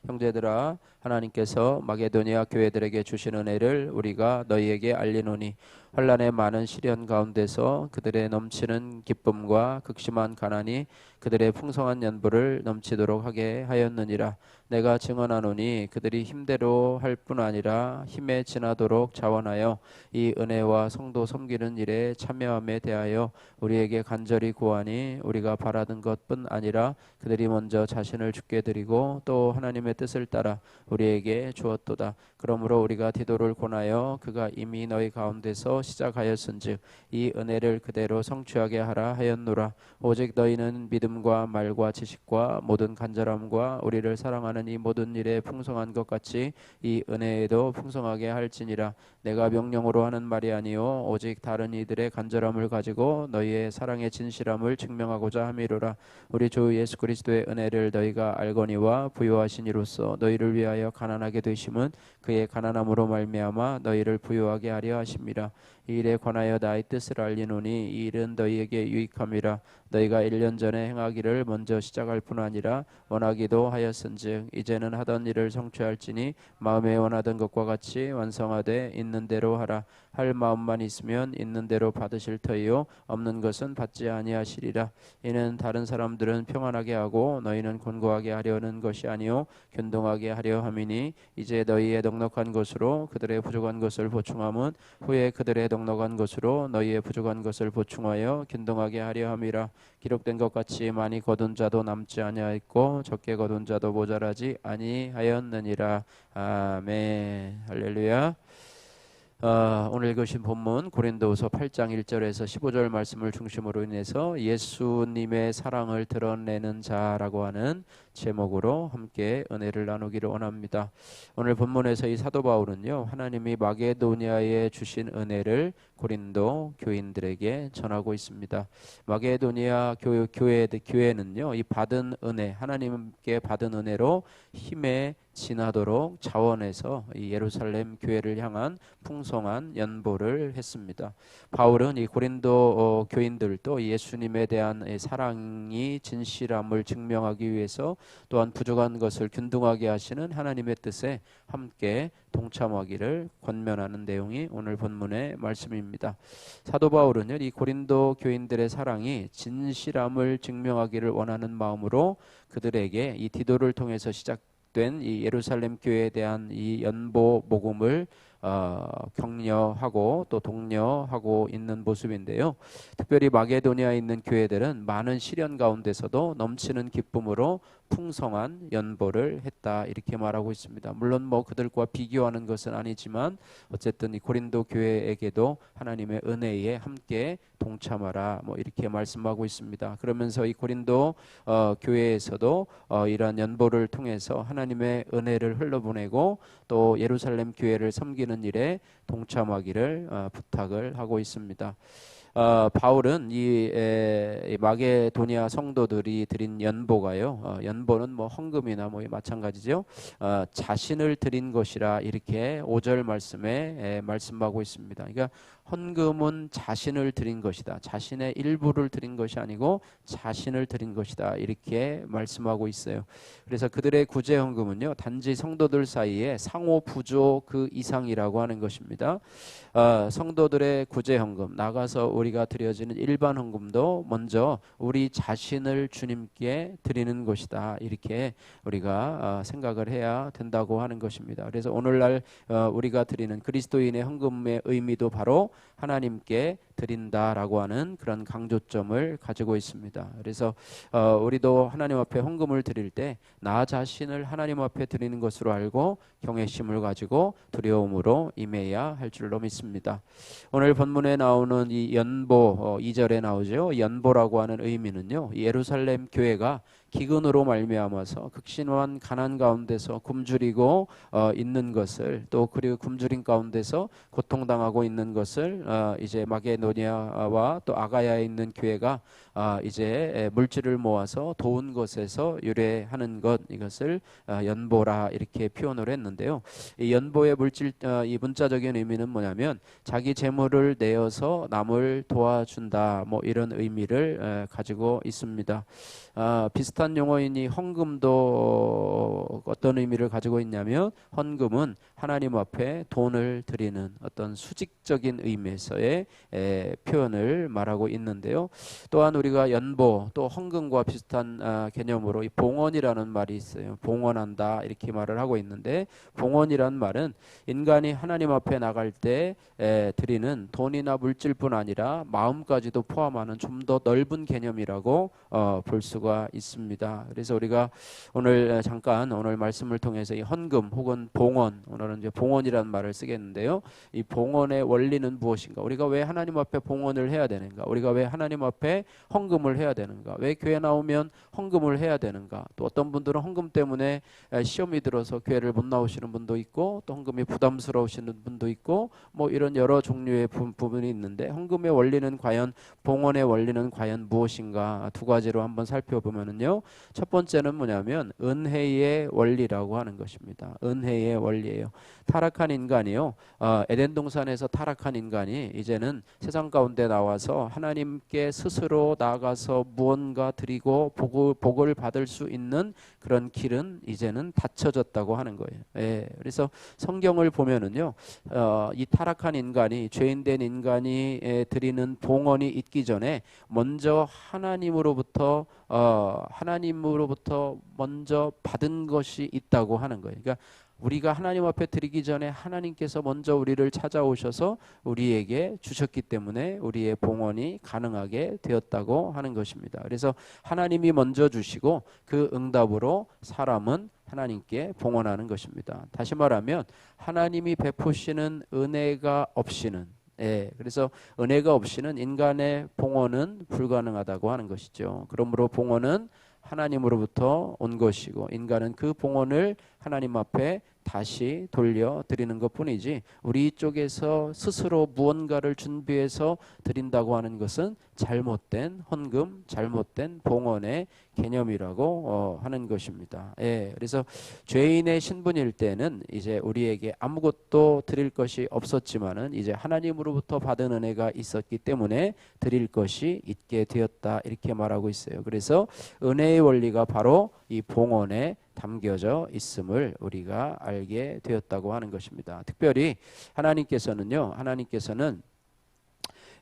형제들아, 하나님께서 마게도니아 교회들에게 주신 은혜를 우리가 너희에게 알리노니, 환난의 많은 시련 가운데서 그들의 넘치는 기쁨과 극심한 가난이 그들의 풍성한 연보를 넘치도록 하게 하였느니라. 내가 증언하노니 그들이 힘대로 할 뿐 아니라 힘에 지나도록 자원하여 이 은혜와 성도 섬기는 일에 참여함에 대하여 우리에게 간절히 구하니, 우리가 바라던 것뿐 아니라 그들이 먼저 자신을 주께 드리고 또 하나님의 뜻을 따라 우리에게 주었도다. 그러므로 우리가 디도를 권하여 그가 이미 너희 가운데서 시작하였은즉 이 은혜를 그대로 성취하게 하라 하였노라. 오직 너희는 믿음과 말과 지식과 모든 간절함과 우리를 사랑하는 이 모든 일에 풍성한 것 같이 이 은혜에도 풍성하게 할지니라. 내가 명령으로 하는 말이 아니요 오직 다른 이들의 간절함을 가지고 너희의 사랑의 진실함을 증명하고자 함이로라. 우리 주 예수 그리스도의 은혜를 너희가 알거니와 부요하신 이로써 너희를 위하여 가난하게 되심은 그의 가난함으로 말미암아 너희를 부요하게 하려 하심이라. 이 일에 관하여 나의 뜻을 알리노니 이 일은 너희에게 유익함이라. 너희가 1년 전에 행하기를 먼저 시작할 뿐 아니라 원하기도 하였은즉 이제는 하던 일을 성취할지니 마음에 원하던 것과 같이 완성하되 있는 대로 하라. 할 마음만 있으면 있는 대로 받으실 터이요 없는 것은 받지 아니하시리라. 이는 다른 사람들은 평안하게 하고 너희는 곤고하게 하려는 것이 아니요 균등하게 하려 함이니, 이제 너희의 넉넉한 것으로 그들의 부족한 것을 보충함은 후에 그들의 넉넉한 것으로 너희의 부족한 것을 보충하여 균등하게 하려 함이라. 기록된 것 같이 많이 거둔 자도 남지 아니하였고 적게 거둔 자도 모자라지 아니하였느니라. 아멘. 할렐루야. 오늘 읽으신 본문 고린도후서 8장 1절에서 15절 말씀을 중심으로 인해서 예수님의 사랑을 드러내는 자라고 하는 제목으로 함께 은혜를 나누기를 원합니다. 오늘 본문에서 이 사도 바울은요, 하나님이 마게도니아에 주신 은혜를 고린도 교인들에게 전하고 있습니다. 마게도니아 교회는요, 이 받은 은혜, 하나님께 받은 은혜로 힘에 지나도록 자원해서 이 예루살렘 교회를 향한 풍성한 연보를 했습니다. 바울은 이 고린도 교인들도 예수님에 대한 사랑이 진실함을 증명하기 위해서 또한 부족한 것을 균등하게 하시는 하나님의 뜻에 함께 동참하기를 권면하는 내용이 오늘 본문의 말씀입니다. 사도 바울은요, 이 고린도 교인들의 사랑이 진실함을 증명하기를 원하는 마음으로 그들에게 이 디도를 통해서 시작된 이 예루살렘 교회에 대한 이 연보 복음을 격려하고 또 독려하고 있는 모습인데요. 특별히 마게도니아에 있는 교회들은 많은 시련 가운데서도 넘치는 기쁨으로 풍성한 연보를 했다, 이렇게 말하고 있습니다. 물론 그들과 비교하는 것은 아니지만 어쨌든 이 고린도 교회에게도 하나님의 은혜에 함께 동참하라, 이렇게 말씀하고 있습니다. 그러면서 이 고린도 교회에서도 이러한 연보를 통해서 하나님의 은혜를 흘러보내고 또 예루살렘 교회를 섬기는 일에 동참하기를 부탁을 하고 있습니다. 바울은 이 마게도니아 성도들이 드린 연보가요, 연보는 헌금이나 마찬가지죠. 자신을 드린 것이라, 이렇게 5절 말씀에 말씀하고 있습니다. 그러니까 헌금은 자신을 드린 것이다. 자신의 일부를 드린 것이 아니고 자신을 드린 것이다, 이렇게 말씀하고 있어요. 그래서 그들의 구제 헌금은요, 단지 성도들 사이에 상호 부조 그 이상이라고 하는 것입니다. 성도들의 구제 헌금, 나가서 우리가 드려지는 일반 헌금도 먼저 우리 자신을 주님께 드리는 것이다, 이렇게 우리가 생각을 해야 된다고 하는 것입니다. 그래서 오늘날 우리가 드리는 그리스도인의 헌금의 의미도 바로 하나님께 드린다라고 하는 그런 강조점을 가지고 있습니다. 그래서 우리도 하나님 앞에 헌금을 드릴 때 나 자신을 하나님 앞에 드리는 것으로 알고 경외심을 가지고 두려움으로 임해야 할 줄로 믿습니다. 오늘 본문에 나오는 이 연보, 2절에 나오죠. 연보라고 하는 의미는요, 예루살렘 교회가 기근으로 말미암아서 극심한 가난 가운데서 굶주리고 있는 것을, 또 그리고 굶주린 가운데서 고통당하고 있는 것을 이제 마게도니아와 또 아가야에 있는 교회가 이제 물질을 모아서 도운 것에서 유래하는 것, 이것을 연보라, 이렇게 표현을 했는데요. 이 연보의 이 문자적인 의미는 뭐냐면 자기 재물을 내어서 남을 도와준다, 이런 의미를 가지고 있습니다. 비슷한 비슷한 용어이니 헌금도 어떤 의미를 가지고 있냐면 헌금은 하나님 앞에 돈을 드리는 어떤 수직적인 의미에서의 표현을 말하고 있는데요. 또한 우리가 연보 또 헌금과 비슷한 개념으로 이 봉헌이라는 말이 있어요. 봉헌한다 이렇게 말을 하고 있는데 봉헌이란 말은 인간이 하나님 앞에 나갈 때 드리는 돈이나 물질뿐 아니라 마음까지도 포함하는 좀 더 넓은 개념이라고 볼 수가 있습니다. 그래서 우리가 오늘 잠깐 오늘 말씀을 통해서 이 헌금 혹은 봉헌, 오늘은 이제 봉헌이라는 말을 쓰겠는데요. 이 봉헌의 원리는 무엇인가? 우리가 왜 하나님 앞에 봉헌을 해야 되는가? 우리가 왜 하나님 앞에 헌금을 해야 되는가? 왜 교회 나오면 헌금을 해야 되는가? 또 어떤 분들은 헌금 때문에 시험이 들어서 교회를 못 나오시는 분도 있고 또 헌금이 부담스러우시는 분도 있고 뭐 이런 여러 종류의 부분이 있는데 헌금의 원리는 과연 봉헌의 원리는 과연 무엇인가? 두 가지로 한번 살펴보면은요. 첫 번째는 뭐냐면 은혜의 원리라고 하는 것입니다. 은혜의 원리예요. 타락한 인간이요. 에덴 동산에서 타락한 인간이 이제는 세상 가운데 나와서 하나님께 스스로 나아가서 무언가 드리고 복을 받을 수 있는 그런 길은 이제는 닫혀졌다고 하는 거예요. 예, 그래서 성경을 보면은요, 이 타락한 인간이 죄인된 인간이 드리는 봉헌이 있기 전에 먼저 하나님으로부터 먼저 받은 것이 있다고 하는 거예요. 그러니까 우리가 하나님 앞에 드리기 전에 하나님께서 먼저 우리를 찾아오셔서 우리에게 주셨기 때문에 우리의 봉헌이 가능하게 되었다고 하는 것입니다. 그래서 하나님이 먼저 주시고 그 응답으로 사람은 하나님께 봉헌하는 것입니다. 다시 말하면 하나님이 베푸시는 은혜가 없이는 그래서 은혜가 없이는 인간의 봉헌은 불가능하다고 하는 것이죠. 그러므로 봉헌은 하나님으로부터 온 것이고 인간은 그 봉헌을 하나님 앞에 다시 돌려드리는 것뿐이지 우리 쪽에서 스스로 무언가를 준비해서 드린다고 하는 것은 잘못된 헌금, 잘못된 봉헌의 개념이라고 하는 것입니다. 그래서 죄인의 신분일 때는 이제 우리에게 아무것도 드릴 것이 없었지만은 이제 하나님으로부터 받은 은혜가 있었기 때문에 드릴 것이 있게 되었다 이렇게 말하고 있어요. 그래서 은혜의 원리가 바로 이 봉헌에 담겨져 있음을 우리가 알게 되었다고 하는 것입니다. 특별히 하나님께서는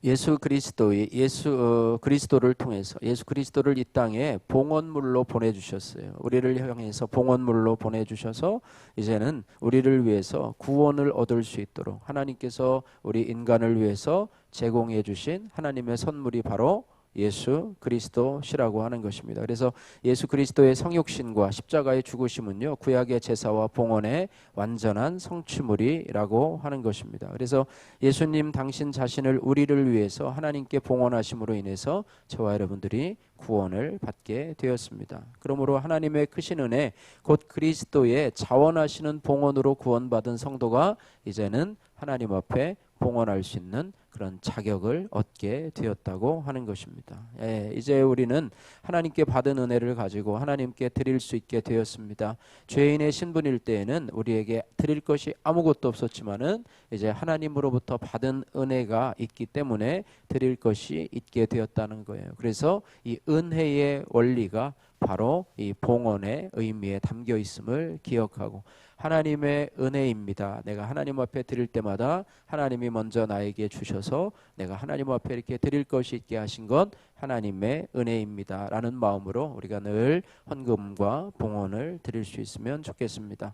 예수 그리스도를 통해서 예수 그리스도를 이 땅에 봉헌물로 보내주셨어요. 우리를 향해서 봉헌물로 보내주셔서 이제는 우리를 위해서 구원을 얻을 수 있도록 하나님께서 우리 인간을 위해서 제공해 주신 하나님의 선물이 바로 예수 그리스도시라고 하는 것입니다. 그래서 예수 그리스도의 성육신과 십자가의 죽으심은요 구약의 제사와 봉헌의 완전한 성취물이라고 하는 것입니다. 그래서 예수님 당신 자신을 우리를 위해서 하나님께 봉헌하심으로 인해서 저와 여러분들이 구원을 받게 되었습니다. 그러므로 하나님의 크신 은혜 곧 그리스도의 자원하시는 봉헌으로 구원받은 성도가 이제는 하나님 앞에 봉헌할 수 있는 그런 자격을 얻게 되었다고 하는 것입니다. 이제 우리는 하나님께 받은 은혜를 가지고 하나님께 드릴 수 있게 되었습니다. 죄인의 신분일 때에는 우리에게 드릴 것이 아무것도 없었지만은 이제 하나님으로부터 받은 은혜가 있기 때문에 드릴 것이 있게 되었다는 거예요. 그래서 이 은혜의 원리가 바로 이 봉헌의 의미에 담겨 있음을 기억하고 하나님의 은혜입니다. 내가 하나님 앞에 드릴 때마다 하나님이 먼저 나에게 주셔서 내가 하나님 앞에 이렇게 드릴 것이 있게 하신 것 하나님의 은혜입니다. 라는 마음으로 우리가 늘 헌금과 봉헌을 드릴 수 있으면 좋겠습니다.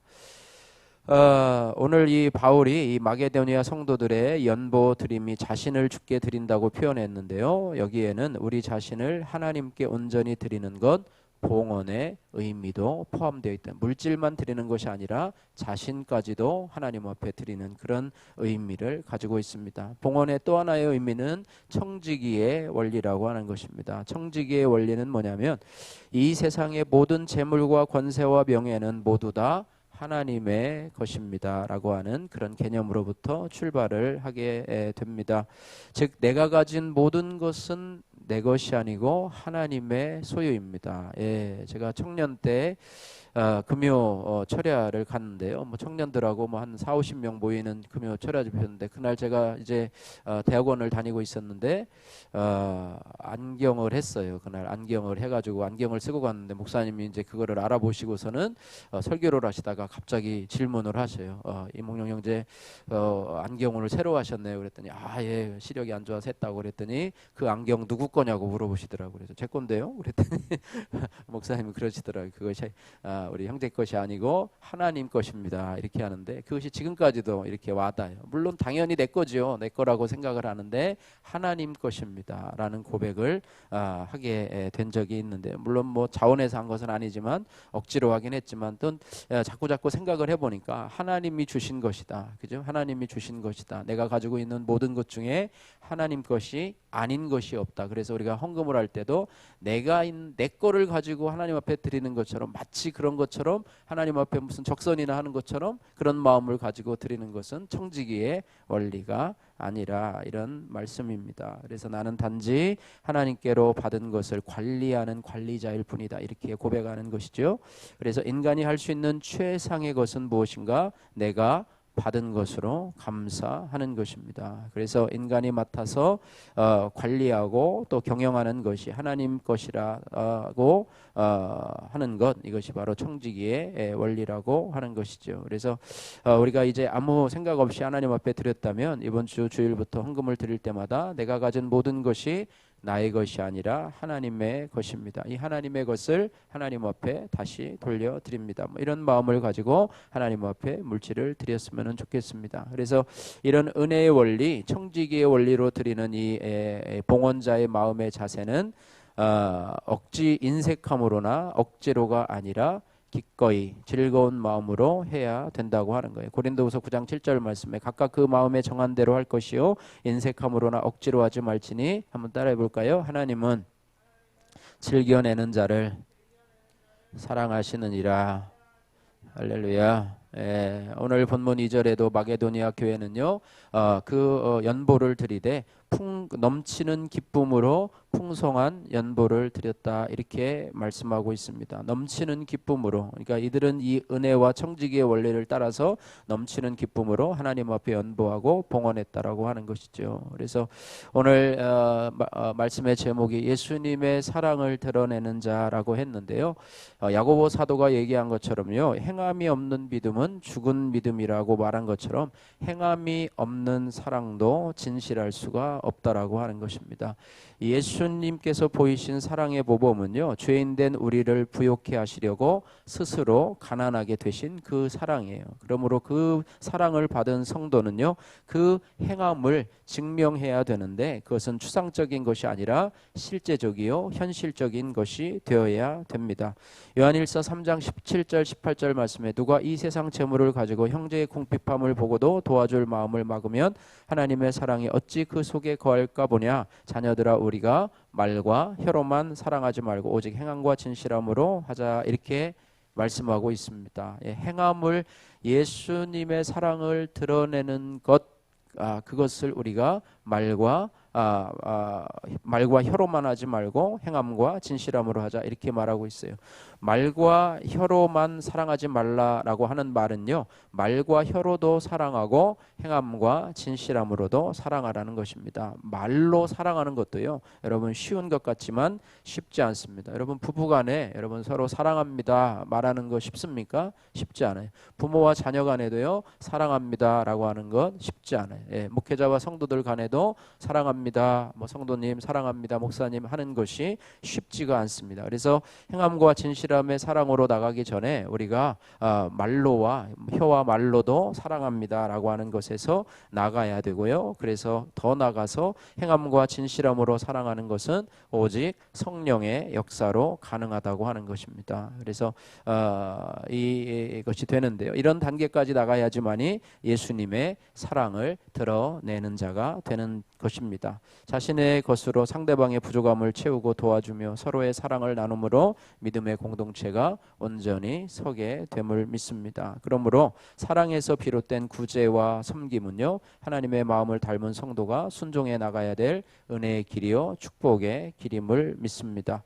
오늘 이 바울이 이 마게도니아 성도들의 연보 드림이 자신을 주께 드린다고 표현했는데요. 여기에는 우리 자신을 하나님께 온전히 드리는 것 봉헌의 의미도 포함되어 있다. 물질만 드리는 것이 아니라 자신까지도 하나님 앞에 드리는 그런 의미를 가지고 있습니다. 봉헌의 또 하나의 의미는 청지기의 원리라고 하는 것입니다. 청지기의 원리는 뭐냐면 이 세상의 모든 재물과 권세와 명예는 모두 다 하나님의 것입니다 라고 하는 그런 개념으로부터 출발을 하게 됩니다. 즉 내가 가진 모든 것은 내 것이 아니고 하나님의 소유입니다. 예, 제가 청년 때 금요 철야를 갔는데요. 뭐 청년들하고 뭐 한 4, 50명 모이는 금요 철야 집회였는데 그날 제가 이제 대학원을 다니고 있었는데 안경을 했어요. 그날 안경을 해가지고 안경을 쓰고 갔는데 목사님이 이제 그거를 알아보시고서는 설교를 하시다가 갑자기 질문을 하셔요. 이몽룡 형제 안경을 새로 하셨네요. 그랬더니 예, 시력이 안 좋아서 했다고 그랬더니 그 안경 누구 거냐고 물어보시더라고요. 그래서 제 건데요. 그랬더니 목사님이 그러시더라고요. 그것이 우리 형제 것이 아니고 하나님 것입니다. 이렇게 하는데 그것이 지금까지도 이렇게 와닿아요. 물론 당연히 내 거죠. 내 거라고 생각을 하는데 하나님 것입니다. 라는 고백을 하게 된 적이 있는데 물론 뭐 자원해서 한 것은 아니지만 억지로 하긴 했지만 또 자꾸 생각을 해보니까 하나님이 주신 것이다. 그죠? 하나님이 주신 것이다. 내가 가지고 있는 모든 것 중에 하나님 것이 아닌 것이 없다. 그래서 우리가 헌금을 할 때도 내 거를 가지고 하나님 앞에 드리는 것처럼 마치 그런 것처럼 하나님 앞에 무슨 적선이나 하는 것처럼 그런 마음을 가지고 드리는 것은 청지기의 원리가 아니라 이런 말씀입니다. 그래서 나는 단지 하나님께로 받은 것을 관리하는 관리자일 뿐이다. 이렇게 고백하는 것이죠. 그래서 인간이 할 수 있는 최상의 것은 무엇인가? 내가 받은 것으로 감사하는 것입니다. 그래서 인간이 맡아서 관리하고 또 경영하는 것이 하나님 것이라고 하는 것, 이것이 바로 청지기의 원리라고 하는 것이죠. 그래서 우리가 이제 아무 생각 없이 하나님 앞에 드렸다면 이번 주 주일부터 헌금을 드릴 때마다 내가 가진 모든 것이 나의 것이 아니라 하나님의 것입니다. 이 하나님의 것을 하나님 앞에 다시 돌려드립니다. 뭐 이런 마음을 가지고 하나님 앞에 물질을 드렸으면 좋겠습니다. 그래서 이런 은혜의 원리, 청지기의 원리로 드리는 이 봉헌자의 마음의 자세는 억지 인색함으로나 억지로가 아니라 기꺼이 즐거운 마음으로 해야 된다고 하는 거예요. 고린도후서 9장 7절 말씀에 각각 그 마음에 정한 대로 할 것이요 인색함으로나 억지로 하지 말지니 한번 따라해 볼까요? 하나님은 즐겨내는 자를 사랑하시느니라. 할렐루야. 오늘 본문 2절에도 마게도니아 교회는요 연보를 드리되 넘치는 기쁨으로 풍성한 연보를 드렸다 이렇게 말씀하고 있습니다. 넘치는 기쁨으로, 그러니까 이들은 이 은혜와 청지기의 원리를 따라서 넘치는 기쁨으로 하나님 앞에 연보하고 봉헌했다라고 하는 것이죠. 그래서 오늘 말씀의 제목이 예수님의 사랑을 드러내는 자라고 했는데요. 야고보 사도가 얘기한 것처럼요, 행함이 없는 믿음은 죽은 믿음이라고 말한 것처럼 행함이 없는 사랑도 진실할 수가 없다라고 하는 것입니다. 예수님께서 보이신 사랑의 모범은요, 죄인된 우리를 부욕해 하시려고 스스로 가난하게 되신 그 사랑이에요. 그러므로 그 사랑을 받은 성도는요, 그 행함을 증명해야 되는데 그것은 추상적인 것이 아니라 실제적이요 현실적인 것이 되어야 됩니다. 요한일서 3장 17절 18절 말씀에 누가 이 세상 재물을 가지고 형제의 궁핍함을 보고도 도와줄 마음을 막으면 하나님의 사랑이 어찌 그 속에 거할까 보냐. 자녀들아 우리가 말과 혀로만 사랑하지 말고 오직 행함과 진실함으로 하자 이렇게 말씀하고 있습니다. 행함을 예수님의 사랑을 드러내는 것, 그것을 우리가 말과 혀로만 하지 말고 행함과 진실함으로 하자 이렇게 말하고 있어요. 말과 혀로만 사랑하지 말라라고 하는 말은요, 말과 혀로도 사랑하고 행함과 진실함으로도 사랑하라는 것입니다. 말로 사랑하는 것도요, 여러분 쉬운 것 같지만 쉽지 않습니다. 여러분 부부간에 여러분 서로 사랑합니다 말하는 거 쉽습니까? 쉽지 않아요. 부모와 자녀 간에도요 사랑합니다라고 하는 것 쉽지 않아요. 목회자와 성도들 간에도 사랑합니다, 뭐 성도님 사랑합니다, 목사님 하는 것이 쉽지가 않습니다. 그래서 행함과 진실함의 사랑으로 나가기 전에 우리가 말로와 혀와 말로도 사랑합니다라고 하는 것에서 나가야 되고요. 그래서 더 나가서 행함과 진실함으로 사랑하는 것은 오직 성령의 역사로 가능하다고 하는 것입니다. 그래서 이것이 되는데요. 이런 단계까지 나가야지만이 예수님의 사랑을 드러내는 자가 되는 것입니다. 자신의 것으로 상대방의 부족함을 채우고 도와주며 서로의 사랑을 나눔으로 믿음의 공동체가 온전히 서게 됨을 믿습니다. 그러므로 사랑에서 비롯된 구제와 섬김은요, 하나님의 마음을 닮은 성도가 순종해 나가야 될 은혜의 길이요 축복의 길임을 믿습니다.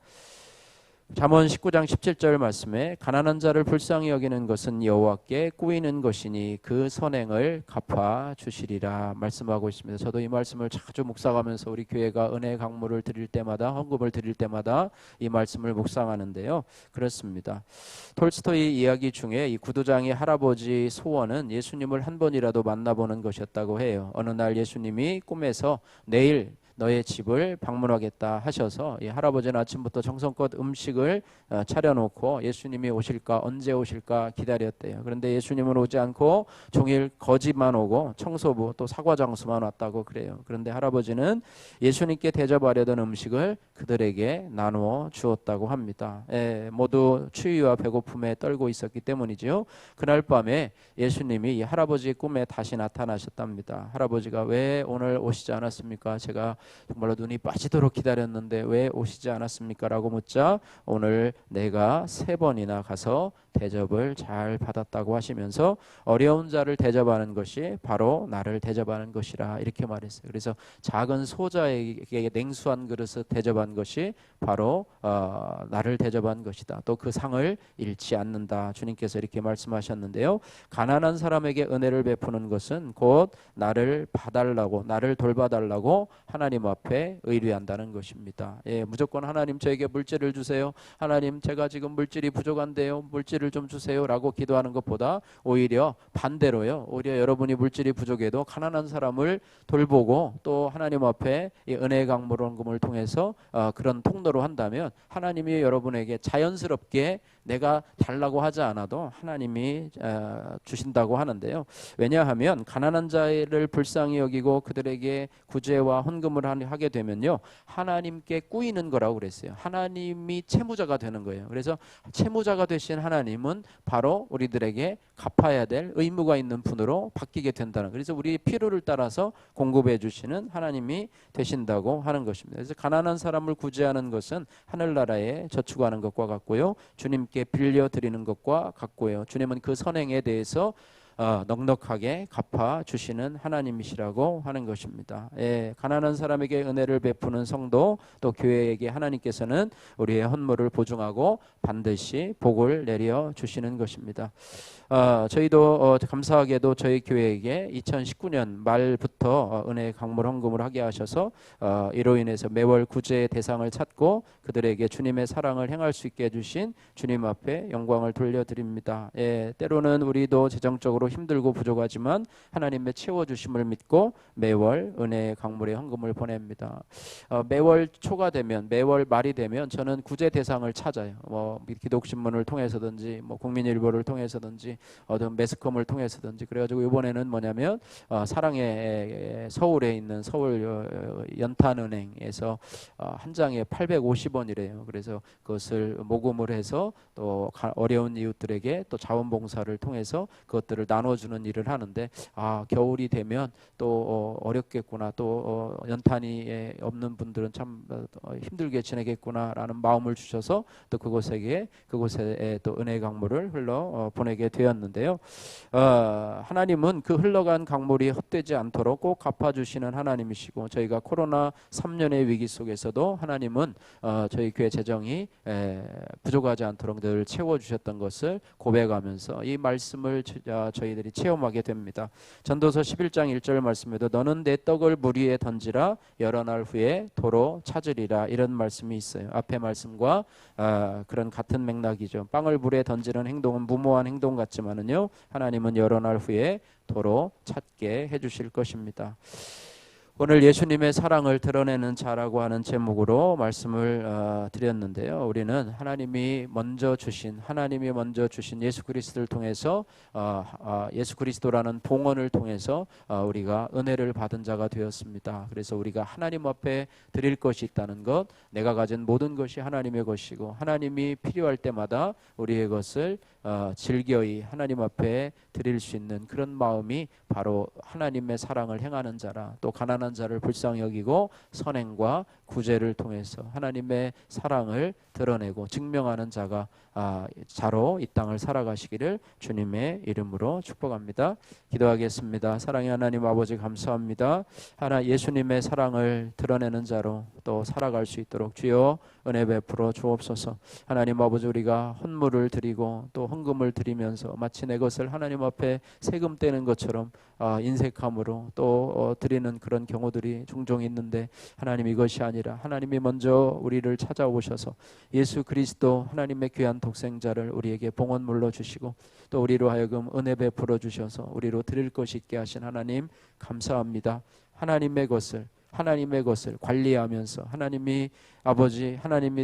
잠언 19장 17절 말씀에 가난한 자를 불쌍히 여기는 것은 여호와께 꾸이는 것이니 그 선행을 갚아 주시리라 말씀하고 있습니다. 저도 이 말씀을 자주 묵상하면서 우리 교회가 은혜의 강물을 드릴 때마다, 헌금을 드릴 때마다 이 말씀을 묵상하는데요. 그렇습니다. 톨스토이 이야기 중에 이 구두장의 할아버지 소원은 예수님을 한 번이라도 만나보는 것이었다고 해요. 어느 날 예수님이 꿈에서 내일 너의 집을 방문하겠다 하셔서 이 할아버지는 아침부터 정성껏 음식을 차려놓고 예수님이 오실까, 언제 오실까 기다렸대요. 그런데 예수님은 오지 않고 종일 거지만 오고 청소부 또 사과장수만 왔다고 그래요. 그런데 할아버지는 예수님께 대접하려던 음식을 그들에게 나누어 주었다고 합니다. 모두 추위와 배고픔에 떨고 있었기 때문이죠. 그날 밤에 예수님이 이 할아버지의 꿈에 다시 나타나셨답니다. 할아버지가 왜 오늘 오시지 않았습니까? 제가 정말로 눈이 빠지도록 기다렸는데 왜 오시지 않았습니까? 라고 묻자 오늘 내가 3번이나 가서 대접을 잘 받았다고 하시면서 어려운 자를 대접하는 것이 바로 나를 대접하는 것이라 이렇게 말했어요. 그래서 작은 소자에게 냉수한 그릇을 대접한 것이 바로 나를 대접한 것이다. 또 그 상을 잃지 않는다. 주님께서 이렇게 말씀하셨는데요. 가난한 사람에게 은혜를 베푸는 것은 곧 나를 봐달라고, 나를 돌봐달라고 하나님 앞에 의뢰한다는 것입니다. 무조건 하나님 저에게 물질을 주세요. 하나님 제가 지금 물질이 부족한데요. 물질을 좀 주세요 라고 기도하는 것보다 오히려 반대로요. 오히려 여러분이 물질이 부족해도 가난한 사람을 돌보고 또 하나님 앞에 이 은혜의 강물 헌금을 통해서 그런 통로로 한다면 하나님이 여러분에게 자연스럽게 내가 달라고 하지 않아도 하나님이 주신다고 하는데요. 왜냐하면 가난한 자를 불쌍히 여기고 그들에게 구제와 헌금을 하게 되면요, 하나님께 꾸이는 거라고 그랬어요. 하나님이 채무자가 되는 거예요. 그래서 채무자가 되신 하나님은 바로 우리들에게 갚아야 될 의무가 있는 분으로 바뀌게 된다는, 그래서 우리의 필요를 따라서 공급해 주시는 하나님이 되신다고 하는 것입니다. 그래서 가난한 사람을 구제하는 것은 하늘나라에 저축하는 것과 같고요, 주님께 빌려드리는 것과 같고요, 주님은 그 선행에 대해서 넉넉하게 갚아주시는 하나님이시라고 하는 것입니다. 가난한 사람에게 은혜를 베푸는 성도, 또 교회에게 하나님께서는 우리의 헌물을 보증하고 반드시 복을 내려주시는 것입니다. 저희도 감사하게도 저희 교회에게 2019년 말부터 은혜의 강물 헌금을 하게 하셔서 이로 인해서 매월 구제의 대상을 찾고 그들에게 주님의 사랑을 행할 수 있게 해주신 주님 앞에 영광을 돌려드립니다. 때로는 우리도 재정적으로 힘들고 부족하지만 하나님의 채워주심을 믿고 매월 은혜의 강물에 헌금을 보냅니다. 매월 초가 되면, 매월 말이 되면 저는 구제 대상을 찾아요. 기독신문을 통해서든지 국민일보를 통해서든지 어떤 매스컴을 통해서든지. 그래가지고 이번에는 뭐냐면 사랑의 서울에 있는 서울 연탄은행에서 한 장에 850원이래요. 그래서 그것을 모금을 해서 또 어려운 이웃들에게 또 자원봉사를 통해서 그것들을 나눠주는 일을 하는데, 겨울이 되면 또 어렵겠구나, 또 연탄이 없는 분들은 참 힘들게 지내겠구나라는 마음을 주셔서 또 그곳에 또 은혜의 강물을 흘러 보내게 되었는데요. 하나님은 그 흘러간 강물이 헛되지 않도록 꼭 갚아주시는 하나님이시고, 저희가 코로나 3년의 위기 속에서도 하나님은 저희 교회 재정이 부족하지 않도록 늘 채워주셨던 것을 고백하면서 이 말씀을 저희들이 체험하게 됩니다. 전도서 11장 1절 말씀에도 너는 내 떡을 물 위에 던지라 여러 날 후에 도로 찾으리라, 이런 말씀이 있어요. 앞의 말씀과 그런 같은 맥락이죠. 빵을 물에 던지는 행동은 무모한 행동 같지만은요, 하나님은 여러 날 후에 도로 찾게 해주실 것입니다. 오늘 예수님의 사랑을 드러내는 자라고 하는 제목으로 말씀을 드렸는데요. 우리는 하나님이 먼저 주신 예수 그리스도를 통해서 예수 그리스도라는 봉헌을 통해서 우리가 은혜를 받은 자가 되었습니다. 그래서 우리가 하나님 앞에 드릴 것이 있다는 것, 내가 가진 모든 것이 하나님의 것이고 하나님이 필요할 때마다 우리의 것을 즐겨이 하나님 앞에 드릴 수 있는 그런 마음이 바로 하나님의 사랑을 행하는 자라. 또 가난한 자를 불쌍히 여기고 선행과 구제를 통해서 하나님의 사랑을 드러내고 증명하는 자로 이 땅을 살아가시기를 주님의 이름으로 축복합니다. 기도하겠습니다. 사랑의 하나님 아버지 감사합니다. 예수님의 사랑을 드러내는 자로 또 살아갈 수 있도록 주여 은혜 베풀어 주옵소서. 하나님 아버지, 우리가 헌물을 드리고 또 헌금을 드리면서 마치 내 것을 하나님 앞에 세금 떼는 것처럼 인색함으로 또 드리는 그런 경우들이 종종 있는데, 하나님 이것이 아니라 하나님이 먼저 우리를 찾아오셔서 예수 그리스도 하나님의 귀한 독생자를 우리에게 봉헌물로 주시고 또 우리로 하여금 은혜 베풀어 주셔서 우리로 드릴 것이 있게 하신 하나님 감사합니다. 하나님의 것을 관리하면서 하나님이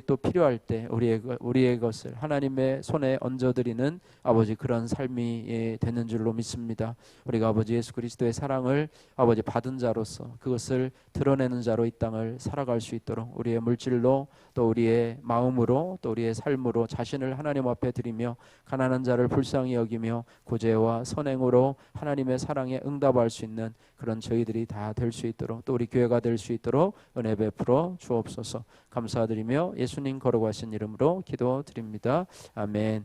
또 필요할 때 우리의 것을 하나님의 손에 얹어드리는 아버지, 그런 삶이 되는 줄로 믿습니다. 우리가 아버지 예수 그리스도의 사랑을 아버지 받은 자로서 그것을 드러내는 자로 이 땅을 살아갈 수 있도록 우리의 물질로 또 우리의 마음으로 또 우리의 삶으로 자신을 하나님 앞에 드리며 가난한 자를 불쌍히 여기며 구제와 선행으로 하나님의 사랑에 응답할 수 있는 그런 저희들이 다 될 수 있도록, 또 우리 교회가 될 수 있도록 은혜 베풀어 주옵소서. 감사드리며 예수님 거룩하신 이름으로 기도드립니다. 아멘.